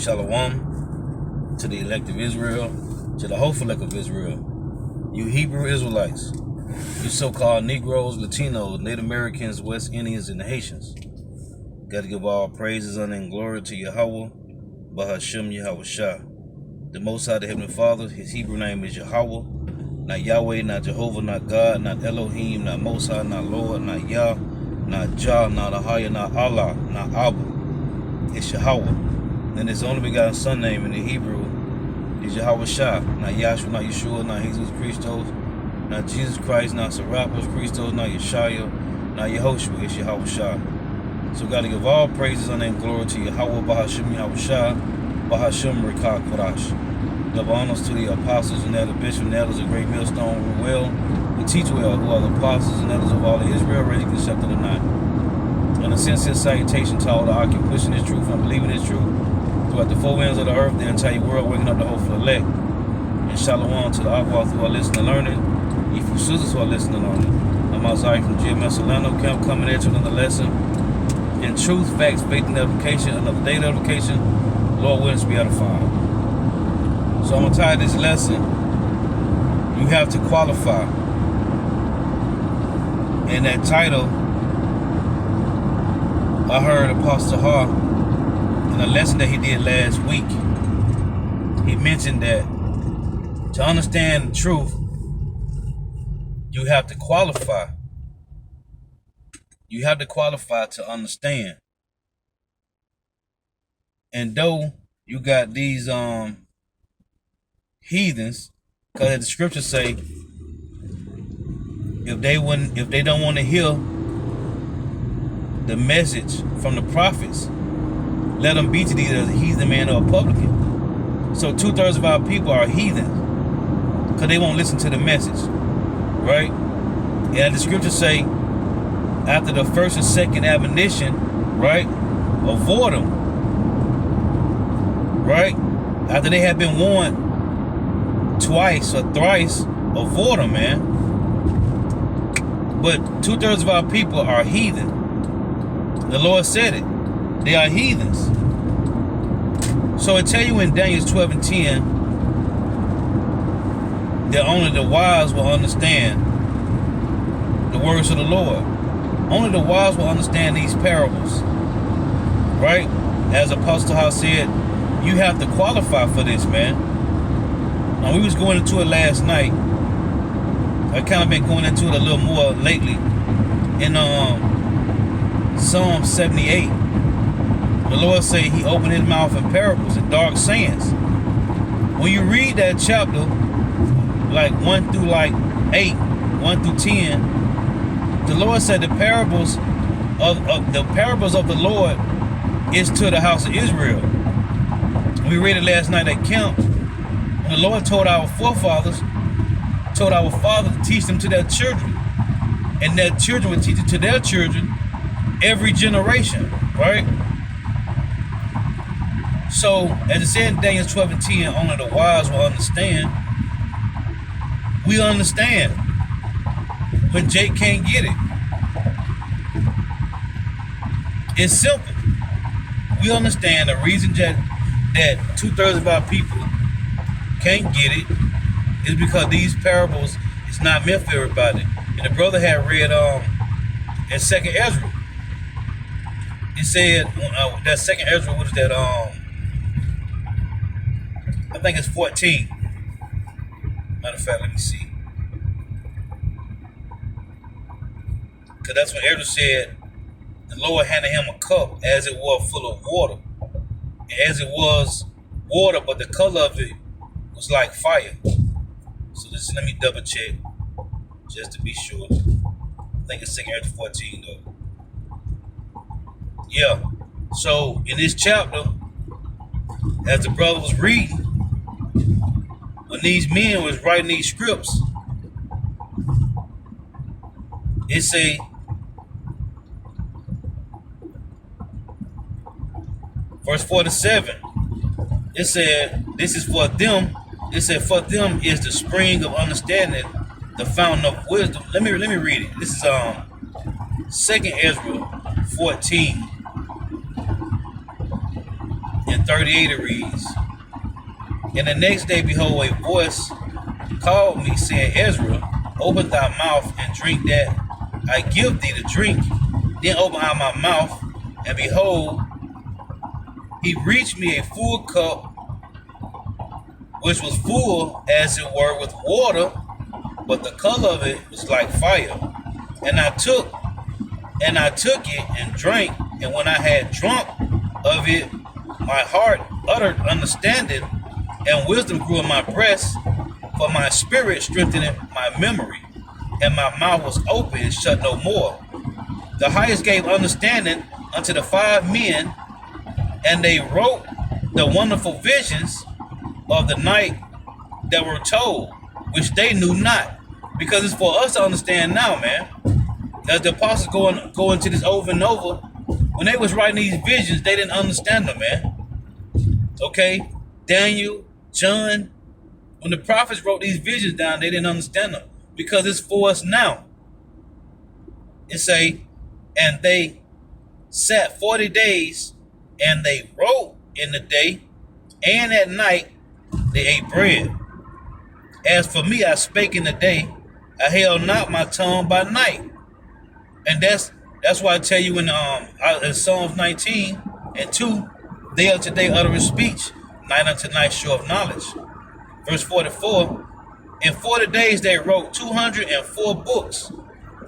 Shalom to the elect of Israel, to the hopeful elect of Israel, you Hebrew Israelites, you so-called Negroes, Latinos, Native Americans, West Indians, and the Haitians. Got to give all praises, honor, and glory to Yahweh, Bahashem Yahweh Shah. The Most High, the Heavenly Father, his Hebrew name is Yahweh, not Yahweh, not Jehovah, not God, not Elohim, not Most High, not Lord, not Yah, not Jah, not Ahaya, not Allah, not Abba. It's Yahweh. And his only begotten son name in the Hebrew is Yahweh Shah, not Yahshua, not Yeshua, not Jesus Christos, not Jesus Christ, not Serapis Christos, not Yeshaya, not Yehoshua. It's Yahweh Shah. So got to give all praises, honor, and glory to Yahweh, Bahashem Yahweh Shah, Bahashem Rikah Kodash. Give honors to the apostles and the bishops and elders of Great Millstone, who well, who teach well, who are the apostles and elders of all of Israel, ready to accept the night. And a sincere salutation to all the occupants pushing this truth and believing this truth throughout the four winds of the earth, the entire world, waking up the hopeful elect. And shalom to the Akwath who are listening and learning, Ifu sisters who are listening and learning. I'm Isaiah from GMS Orlando Camp, coming at you with another lesson in truth, facts, faith, and edification, another day of edification. Lord willing to be edified. So I'm going to tie this lesson. You have to qualify. And that title, I heard Apostle Har in a lesson that he did last week. He mentioned that to understand the truth, you have to qualify. You have to qualify to understand. And though you got these heathens, because the scriptures say if they don't want to hear the message from the prophets, let them be to thee as a heathen man or a publican. So 2/3 of our people are heathens because they won't listen to the message, right? And the scriptures say after the first and second admonition, right, avoid them, right? After they have been warned twice or thrice, avoid them, man. But 2/3 of our people are heathen. The Lord said it. They are heathens. So it tell you in Daniel 12:10 that only the wise will understand the words of the Lord. Only the wise will understand these parables. Right? As Apostle House said, you have to qualify for this, man. Now, we was going into it last night. I kind of been going into it a little more lately. In Psalm 78, the Lord say he opened his mouth in parables and dark sayings. When you read that chapter, like 1 through 8, 1 through 10, the Lord said the parables of the Lord is to the house of Israel. We read it last night at camp. The Lord told our forefathers, told our fathers to teach them to their children, and their children would teach it to their children every generation, right? So, as it said in Daniel 12:10, only the wise will understand. We understand, but Jake can't get it. It's simple. We understand the reason that 2/3 of our people can't get it is because these parables is not meant for everybody. And the brother had read in 2nd Ezra. It said that 2nd Ezra, what is that? I think it's 14. Matter of fact, let me see. Because that's when Ezra said the Lord handed him a cup as it was full of water. And as it was water, but the color of it was like fire. So let me double check just to be sure. I think it's 2nd Ezra 14 though. Yeah. So in this chapter, as the brother was reading, when these men was writing these scripts, it say, verse 47, it said, this is for them. It said, for them is the spring of understanding, the fountain of wisdom. Let me read it. This is 2nd Ezra 14. In 38 it reads, and the next day, behold, a voice called me, saying, Ezra, open thy mouth and drink that I give thee to drink. Then opened I my mouth, and behold, he reached me a full cup, which was full, as it were, with water, but the color of it was like fire. And I took it and drank, and when I had drunk of it, my heart uttered understanding, and wisdom grew in my breast, for my spirit strengthened my memory, and my mouth was open and shut no more. The highest gave understanding unto the 5 men, and they wrote the wonderful visions of the night that were told, which they knew not. Because it's for us to understand now, man. As the apostles go into this over and over, when they was writing these visions, they didn't understand them, man. Okay? Daniel, John, when the prophets wrote these visions down, they didn't understand them. Because it's for us now. It say, and they sat 40 days, and they wrote in the day, and at night they ate bread. As for me, I spake in the day, I held not my tongue by night. And that's why I tell you in Psalms 19 and 2, day unto day uttereth speech, night unto night show of knowledge. Verse 44, in 40 days they wrote 204 books.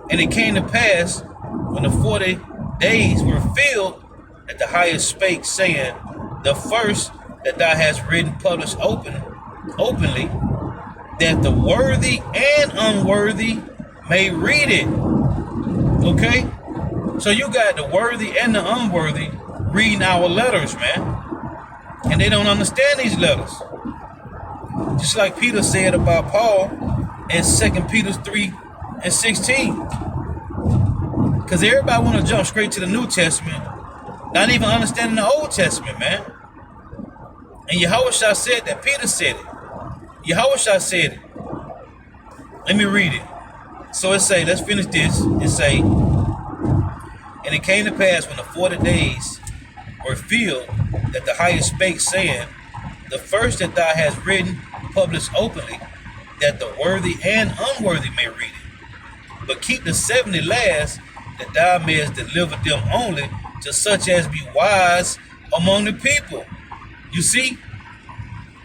And it came to pass, when the 40 days were filled, that the highest spake, saying, the first that thou hast written published openly, that the worthy and unworthy may read it. Okay? So you got the worthy and the unworthy reading our letters, man. And they don't understand these letters. Just like Peter said about Paul in 2 Peter 3 and 16. Because everybody want to jump straight to the New Testament, not even understanding the Old Testament, man. And Yahushua said that. Peter said it. Yahushua said it. Let me read it. So it say, let's finish this. It say, and it came to pass when the 40 days were filled, that the highest spake, saying, the first that thou hast written published openly, that the worthy and unworthy may read it. But keep the 70 last, that thou mayest deliver them only to such as be wise among the people. You see,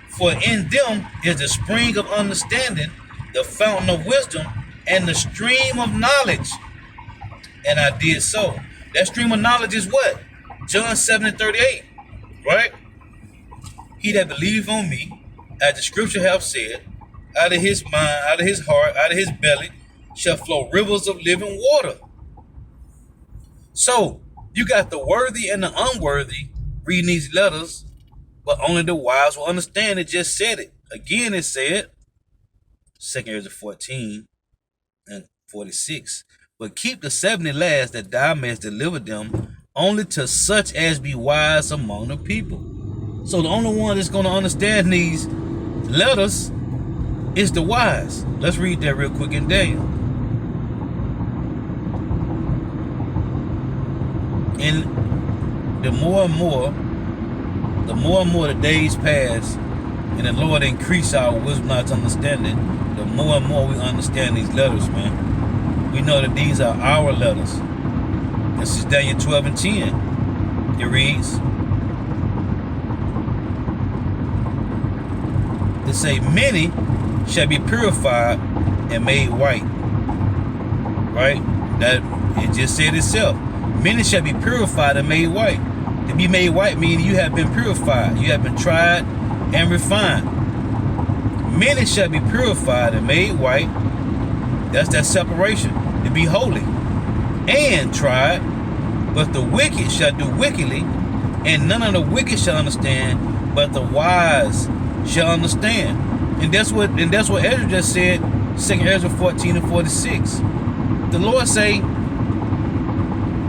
for in them is the spring of understanding, the fountain of wisdom, and the stream of knowledge. And I did so. That stream of knowledge is what? John 7:38, right? He that believeth on me, as the scripture hath said, out of his mind, out of his heart, out of his belly, shall flow rivers of living water. So, you got the worthy and the unworthy reading these letters, but only the wise will understand. It just said it. Again, it said, 2 Ezra 14 and 46, but keep the 70 last, that thou mayest deliver them only to such as be wise among the people. So the only one that's going to understand these letters is the wise. Let's read that real quick in Daniel. And the more and more the days pass, and the Lord increase our wisdom, knowledge, understanding, the more and more we understand these letters, man. We know that these are our letters. This is Daniel 12 and 10. It reads, it say, many shall be purified and made white. Right? That it just said itself. Many shall be purified and made white. To be made white meaning you have been purified. You have been tried and refined. Many shall be purified and made white. That's that separation. To be holy and tried. But the wicked shall do wickedly, and none of the wicked shall understand, but the wise shall understand. And that's what Ezra just said, 2 Ezra 14 and 46. The Lord say,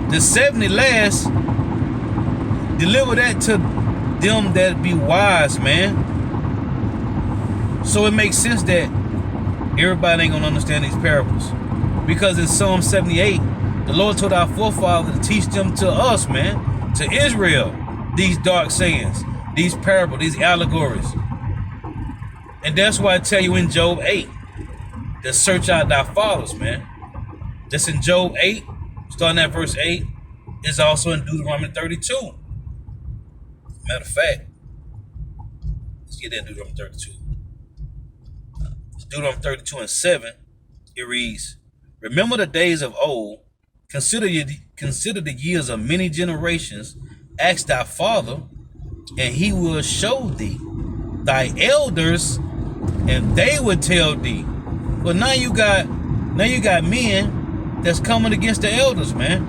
the 70 last, deliver that to them that be wise, man. So it makes sense that everybody ain't gonna understand these parables. Because in Psalm 78, the Lord told our forefathers to teach them to us, man, to Israel, these dark sayings. these parables, these allegories. And that's why I tell you in Job 8 to search out thy fathers, man. Just in Job 8, starting at verse 8, is also in Deuteronomy 32. Matter of fact, let's get in Deuteronomy 32. Deuteronomy 32 and 7, it reads, remember the days of old, consider the years of many generations, ask thy father, and he will show thee thy elders, and they will tell thee. But now you got men that's coming against the elders, man.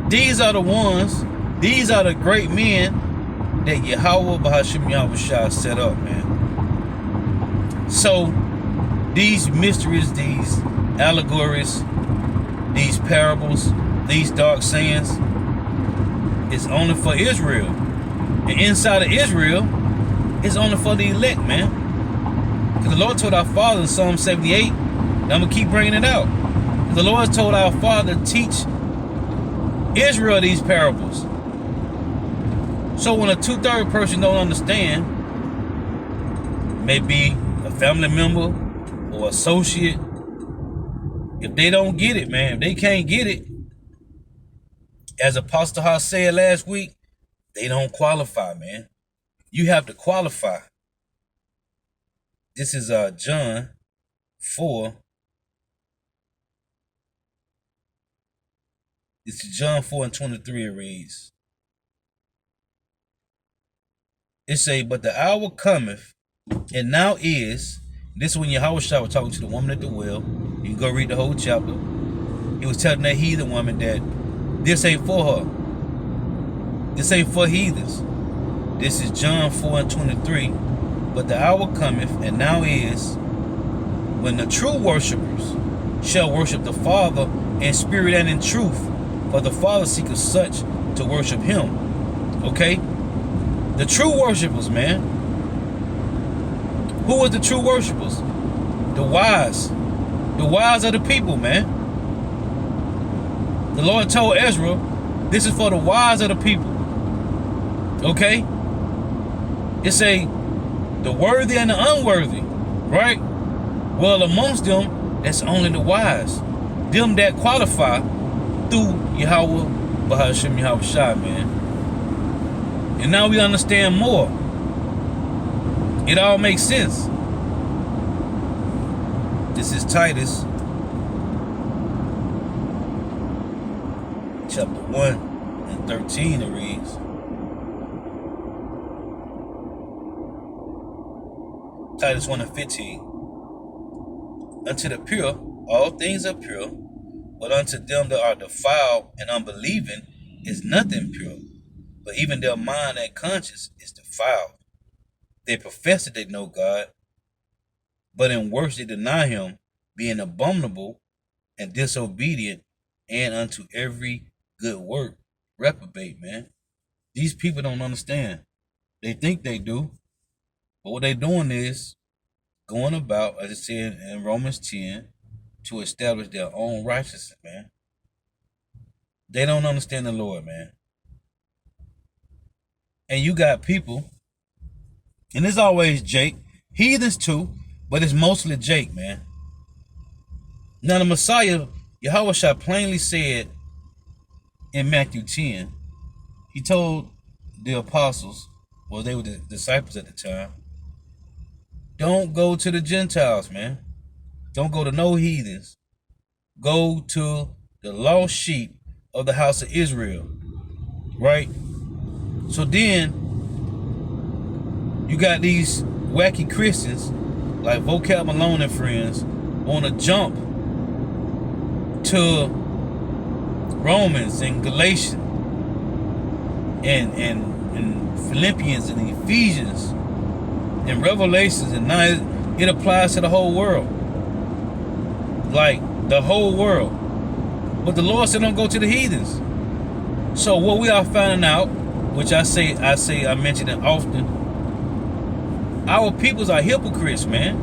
These are the ones, these are the great men that Yahweh Bahashim Yahweh Shah set up, man. So these mysteries, these allegories, these parables, these dark sayings is only for Israel. And inside of Israel, it's only for the elect, man. Because the Lord told our father in Psalm 78, and I'm going to keep bringing it out. The Lord told our father to teach Israel these parables. So when a two-third person don't understand, maybe a family member or associate, if they don't get it, man, if they can't get it, as Apostle Haas said last week, they don't qualify, man. You have to qualify. This is John 4. This is John 4 and 23, it reads. It say, but the hour cometh, and now is. This is when Yahweh Shah was talking to the woman at the well. You can go read the whole chapter. He was telling that heathen woman that this ain't for her. This ain't for heathens. This is John 4 and 23. But the hour cometh, and now is, when the true worshipers shall worship the Father in spirit and in truth. For the Father seeketh such to worship him. Okay? The true worshipers, man. Who are the true worshipers? The wise. The wise are the people, man. The Lord told Ezra, this is for the wise of the people. Okay? It say, the worthy and the unworthy. Right? Well, amongst them, that's only the wise. Them that qualify through Yahweh Bahashim Yahweh Shah, man. And now we understand more. It all makes sense. This is Titus chapter 1 and 13, it reads. Titus 1 and 15. Unto the pure, all things are pure, but unto them that are defiled and unbelieving is nothing pure. But even their mind and conscience is defiled. They profess that they know God, but in works they deny him, being abominable and disobedient, and unto every good work reprobate, man. These people don't understand. They think they do, but what they're doing is going about, as it said in Romans 10, to establish their own righteousness, man. They don't understand the Lord, man. And you got people, and it's always Jake, heathens too, but it's mostly Jake, man. Now the Messiah, Yahweh Shah plainly said in Matthew 10, he told the apostles, well, they were the disciples at the time, don't go to the Gentiles, man. Don't go to no heathens. Go to the lost sheep of the house of Israel, right? So then, you got these wacky Christians, like Vocab Malone and friends, want to jump to Romans and Galatians and Philippians and Ephesians and Revelations, and now it applies to the whole world. Like, the whole world. But the Lord said don't go to the heathens. So what we are finding out, which I mention it often, our peoples are hypocrites, man.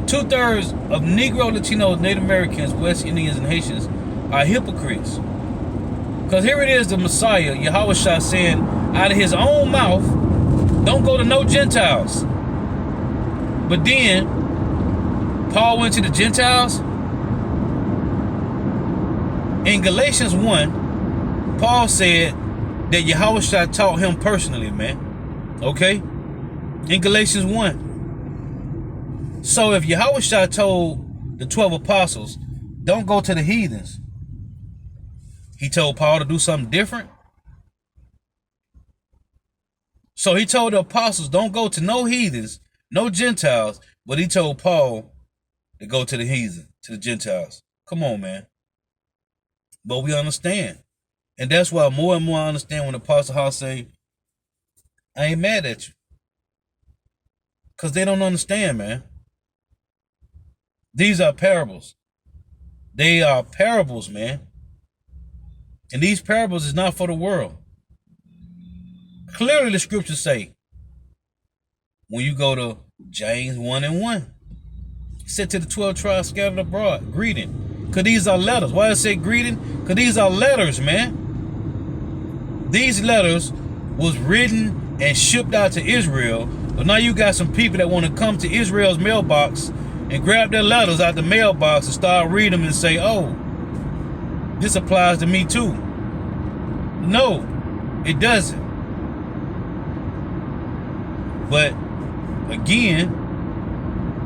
2/3 of Negro, Latinos, Native Americans, West Indians, and Haitians are hypocrites. Because here it is, the Messiah, Yahweh Shah, saying, out of his own mouth, don't go to no Gentiles. But then Paul went to the Gentiles. In Galatians 1, Paul said that Yahushua taught him personally, man. Okay? In Galatians 1. So if Yahushua told the 12 apostles, don't go to the heathens, he told Paul to do something different. So he told the apostles, don't go to no heathens, no Gentiles, but he told Paul to go to the heathen, to the Gentiles. Come on, man. But we understand. And that's why more and more I understand when the Apostle Paul say, I ain't mad at you. Because they don't understand, man. These are parables. They are parables, man. And these parables is not for the world. Clearly the scriptures say, when you go to James 1:1, it said to the 12 tribes scattered abroad, greeting. Because these are letters. Why does it say greeting? Because these are letters, man. These letters was written and shipped out to Israel. But now you got some people that want to come to Israel's mailbox and grab their letters out the mailbox and start reading them and say, oh, this applies to me too. No, it doesn't. But again,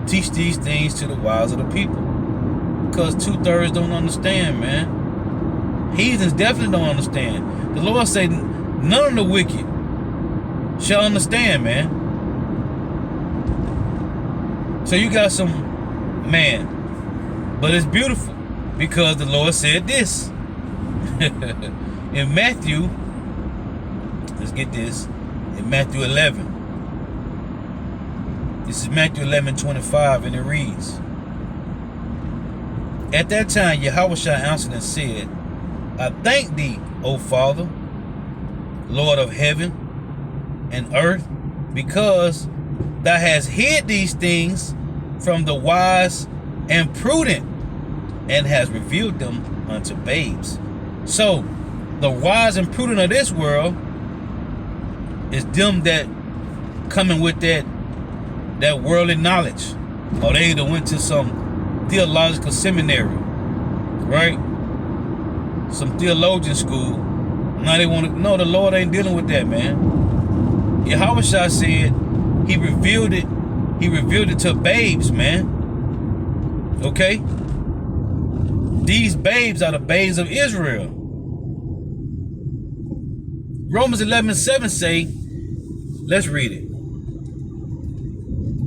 teach these things to the wise of the people. Because 2/3 don't understand, man. Heathens definitely don't understand. The Lord said, none of the wicked shall understand, man. So you got some, man. But it's beautiful because the Lord said this. In Matthew, let's get this. In Matthew 11. This is Matthew 11:25, and it reads, at that time, Yahushua answered and said, I thank thee, O Father, Lord of heaven and earth, because thou hast hid these things from the wise and prudent, and hast revealed them unto babes. So, the wise and prudent of this world is them that coming with that worldly knowledge. Or they either went to some theological seminary, right? Some theologian school. Now they want to, no, the Lord ain't dealing with that, man. Yahushua said he revealed it to babes, man. Okay? These babes are the babes of Israel. Romans 11:7 say, let's read it.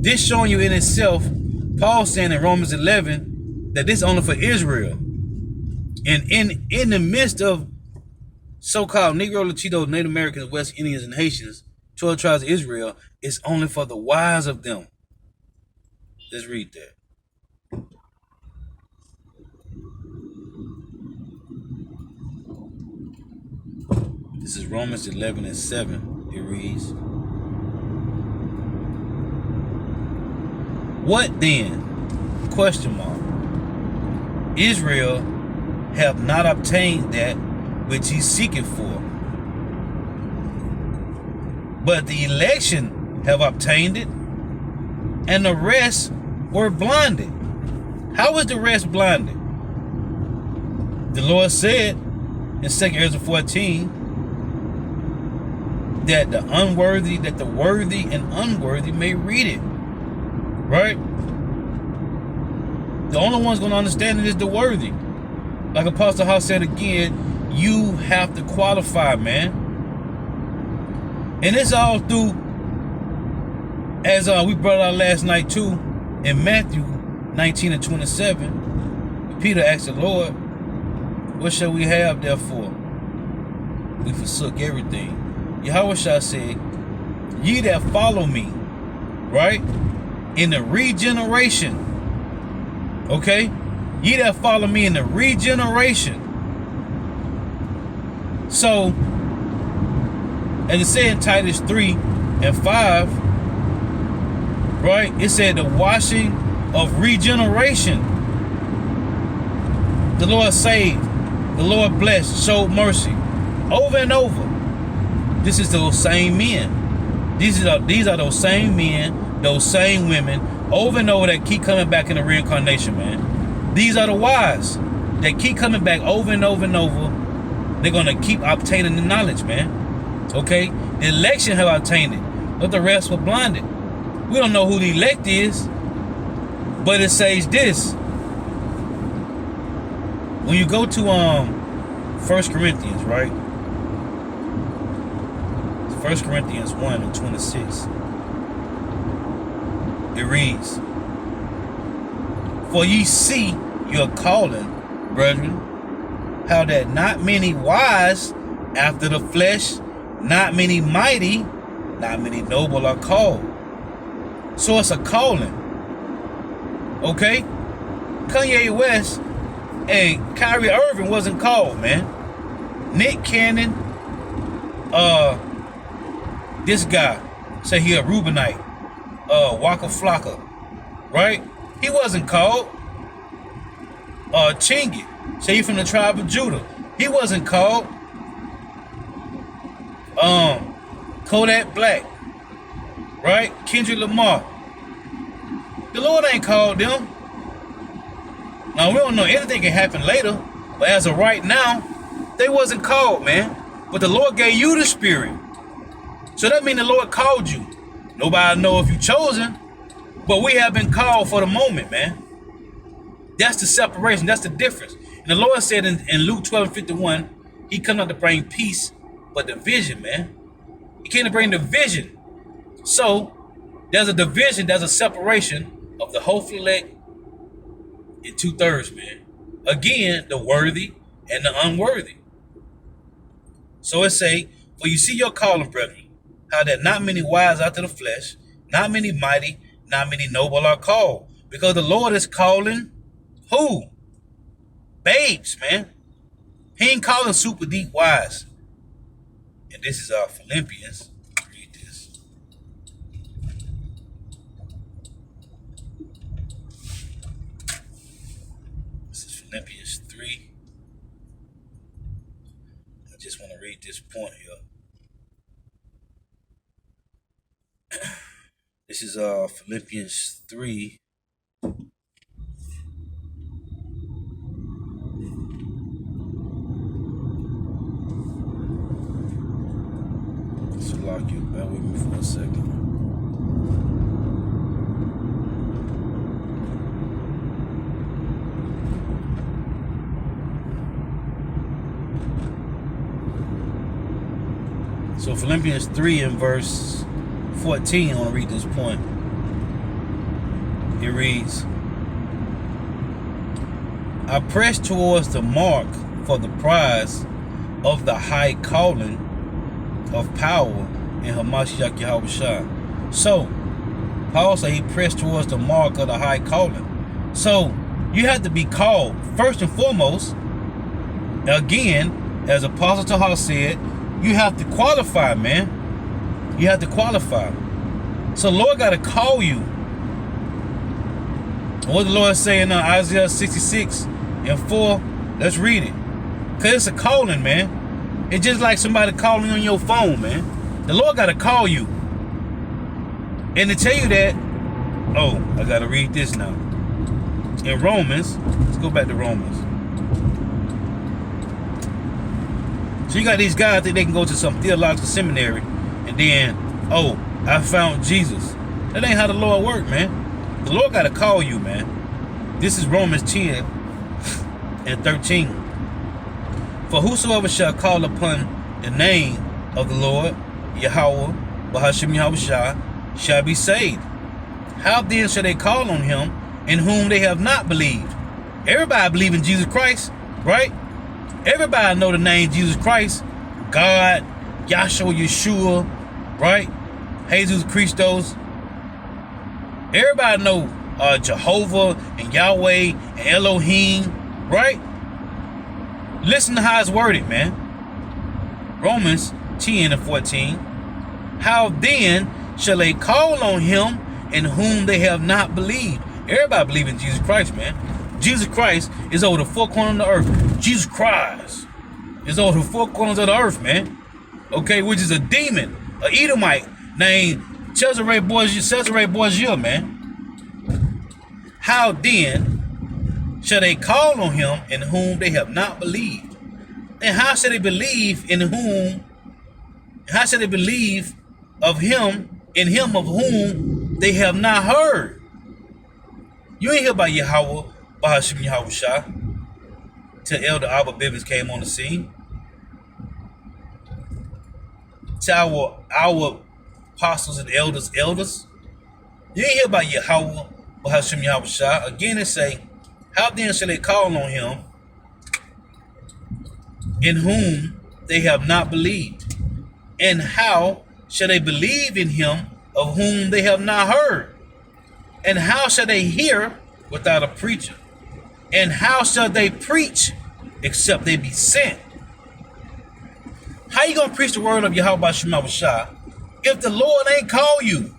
This showing you in itself, Paul saying in Romans 11 that this is only for Israel. And in the midst of so-called Negro, Latino, Native Americans, West Indians, and Haitians, 12 tribes of Israel, it's only for the wise of them. Let's read that. This is Romans 11:7. It reads, what then? Question mark. Israel have not obtained that which he seeketh for, but the election have obtained it, and the rest were blinded. How was the rest blinded? The Lord said in 2 Ezra 14 that the worthy and unworthy may read it. Right? The only one's going to understand it is the worthy. Like Apostle House said again, you have to qualify, man. And it's all through, as we brought out last night too, in Matthew 19:27, Peter asked the Lord, what shall we have therefore? We forsook everything. Yahushua said, ye that follow me, right? In the regeneration, okay? Ye that follow me in the regeneration. So, as it said in Titus 3:5, right? It said the washing of regeneration. The Lord saved, the Lord blessed, showed mercy over and over. This is those same men. These are those same men, those same women, over and over that keep coming back in the reincarnation, man. These are the wise that keep coming back over and over and over. They're gonna keep obtaining the knowledge, man. Okay? The election have obtained it, but the rest were blinded. We don't know who the elect is, but it says this. When you go to 1 Corinthians, right? 1 Corinthians 1:26. It reads, "For ye see your calling, brethren, how that not many wise after the flesh, not many mighty, not many noble are called." So it's a calling. Okay? Kanye West and Kyrie Irving wasn't called, man. Nick Cannon, this guy, say he a Reubenite, Waka Flocka, right? He wasn't called. Chingy, say he from the tribe of Judah. He wasn't called. Kodak Black, right? Kendrick Lamar. The Lord ain't called them. Now, we don't know, anything can happen later, but as of right now, they wasn't called, man. But the Lord gave you the Spirit. So that means the Lord called you. Nobody know if you chosen, but we have been called for the moment, man. That's the separation. That's the difference. And the Lord said in Luke 12:51, he come not to bring peace, but division, man. He came to bring division. So there's a division, there's a separation of the hopeful elect in 2/3, man. Again, the worthy and the unworthy. So it say, "For you see your calling, brethren, how that not many wise after the flesh, not many mighty, not many noble are called." Because the Lord is calling who? Babes, man. He ain't calling super deep wise. And this is our Philippians. Read this. This is Philippians 3. I just want to read this point here. This is Philippians 3. So lock you. Bear with me for a second. So Philippians 3 and verse 14, I want to read this point. It reads, "I press towards the mark for the prize of the high calling of power in Hamashiach Yahushua." So Paul said he pressed towards the mark of the high calling. So you have to be called first and foremost. Again, as Apostle Tahar said, you have to qualify, man. You have to qualify. So Lord got to call you. What the Lord say in Isaiah 66:4? Let's read it. Because it's a calling, man. It's just like somebody calling on your phone, man. The Lord got to call you. And to tell you that, oh, I got to read this now. In Romans, let's go back to Romans. So you got these guys that they can go to some theological seminary and then, oh, I found Jesus. That ain't how the Lord work, man. The Lord got to call you, man. This is Romans 10:13. "For whosoever shall call upon the name of the Lord, Yahweh, Bahashim Yahushua, shall be saved. How then shall they call on him in whom they have not believed?" Everybody believe in Jesus Christ, right? Everybody know the name Jesus Christ, God, Yahshua, Yeshua, right? Jesus Christos. Everybody know Jehovah and Yahweh and Elohim, right? Listen to how it's worded, man. Romans 10:14. "How then shall they call on him in whom they have not believed?" Everybody believe in Jesus Christ, man. Jesus Christ is over the four corners of the earth. Jesus Christ is over the four corners of the earth, man. okay, which is a demon, a Edomite named Cesare Borgia, man. How then shall they call on him in whom they have not believed? And how shall they believe in whom? How shall they believe of him in him of whom they have not heard? You ain't hear about Yahweh, Bahashim Yahweh Shah, till Elder Abba Bivens came on the scene. Till our apostles and elders. You ain't hear about Yahweh, Bahashim Yahweh Shah. Again, it say, how then shall they call on him in whom they have not believed? And how shall they believe in him of whom they have not heard? And how shall they hear without a preacher? And how shall they preach except they be sent? How you gonna preach the word of Yahweh Shema Shah if the Lord ain't call you?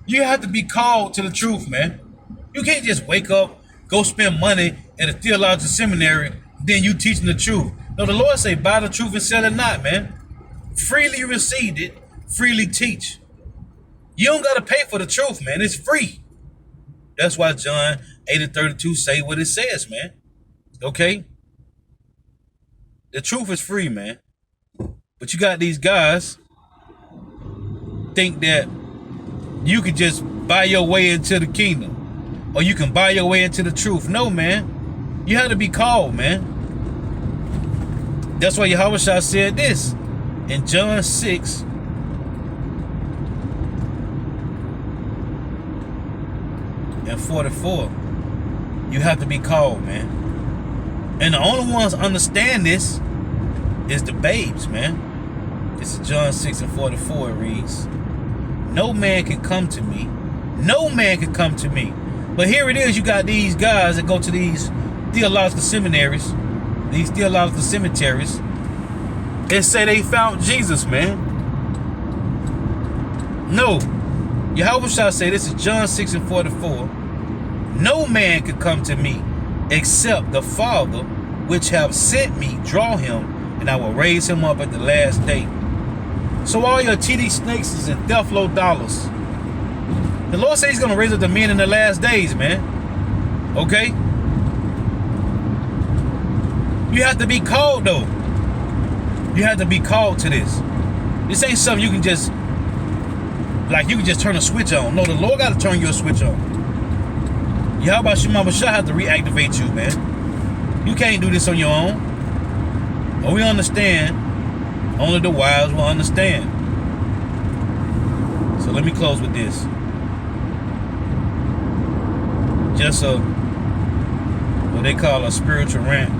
You have to be called to the truth, man. You can't just wake up, go spend money at a theological seminary, then you teaching the truth. No, the Lord say, buy the truth and sell it not, man. Freely you received it, freely teach. You don't got to pay for the truth, man. It's free. That's why John 8:32 say what it says, man. Okay? The truth is free, man. But you got these guys think that you could just buy your way into the kingdom, or you can buy your way into the truth. No, man. You have to be called, man. That's why Yahweh Shah said this in John 6. And 44. You have to be called, man. And the only ones understand this is the babes, man. This is John 6 and 44. It reads, no man can come to me. No man can come to me. But here it is. You got these guys that go to these theological seminaries, these theological cemeteries, and say they found Jesus, man. No. Yahweh shall say, this is John 6 and 44. No man can come to me except the Father which have sent me draw him, and I will raise him up at the last day. So all your TD snakes and theft low dollars, the Lord says he's going to raise up the men in the last days, man. Okay? You have to be called, though. You have to be called to this. This ain't something you can just, like you can just turn a switch on. No, the Lord got to turn your switch on. Yahweh Shema Shah have to reactivate you, man. You can't do this on your own. But we understand. Only the wise will understand. So let me close with this. Just what they call a spiritual rant.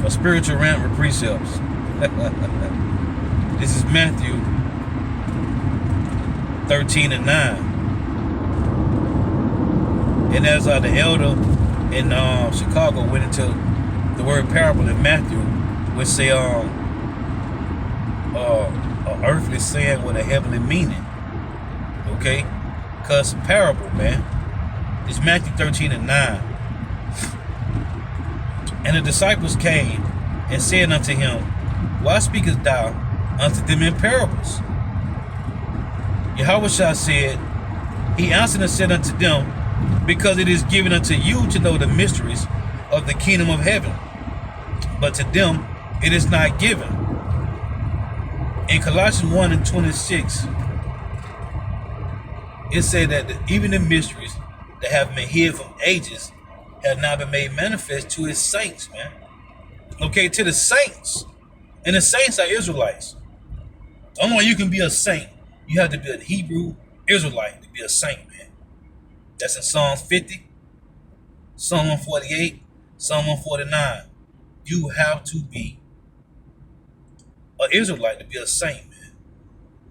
A spiritual rant with precepts. This is Matthew 13 and 9. And as the elder in Chicago went into the word parable in Matthew, which say an earthly saying with a heavenly meaning. Okay? Because parable, man. It's Matthew 13 and 9. And the disciples came and said unto him, why speakest thou unto them in parables? Yahweh Shah said, he answered and said unto them, because it is given unto you to know the mysteries of the kingdom of heaven, but to them it is not given. In Colossians 1 and 26, it said that even the mysteries that have been hid from ages have not been made manifest to his saints, man. Okay, to the saints. And the saints are Israelites. The only way you can be a saint, you have to be a Hebrew Israelite to be a saint, man. That's in Psalm 50, Psalm 148, Psalm 149. You have to be an Israelite to be a saint, man.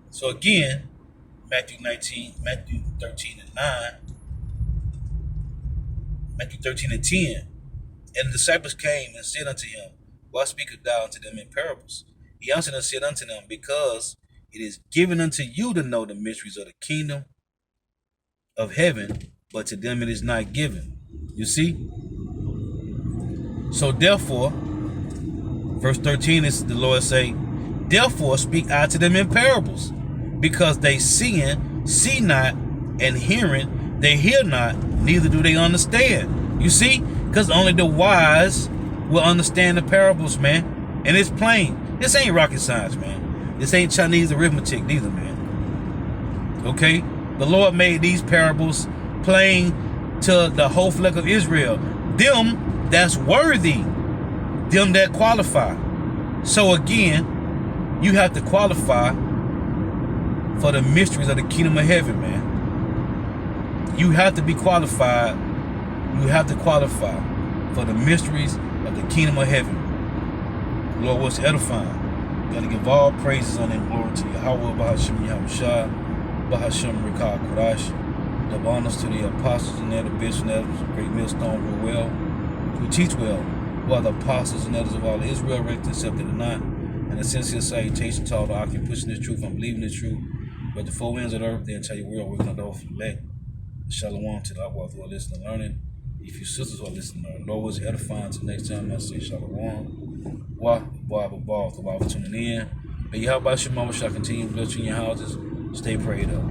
So again, Matthew 13 and 9, Matthew 13 and 10. And the disciples came and said unto him, why speakest thou unto them in parables? He answered and said unto them, because it is given unto you to know the mysteries of the kingdom of heaven, but to them it is not given. You see? So therefore, Verse 13 is the Lord say, therefore speak I to them in parables, because they seeing, see not, and hearing, they hear not, neither do they understand. You see? Because only the wise will understand the parables, man. And it's plain. This ain't rocket science, man. This ain't Chinese arithmetic neither, man. Okay? The Lord made these parables plain to the whole flock of Israel. Them that's worthy. Them that qualify. So again, you have to qualify for the mysteries of the kingdom of heaven, man. You have to be qualified. You have to qualify for the mysteries of the kingdom of heaven. The Lord was edifying. You got to give all praises on and glory to Yahweh, Bahasham Yahushua, Bahasham Rikah Qurash. Double honors to the apostles and the bishops and elders of Great Millstone who well, who teach well, who are the apostles and elders of all Israel, reckoned, accepted or not. And a sincere salutation to all the occupants pushing this truth and believing this truth. But the four winds of the earth, the entire world, working on the whole elect. Shalom to the Aqua who are listening and learning. If you sisters who are listening and learning, Lord was edifying. Until next time, I say Shalom. Wa, Bob, for tuning in. May Yahweh Shemah shall continue to bless you in your houses. Stay prayed up.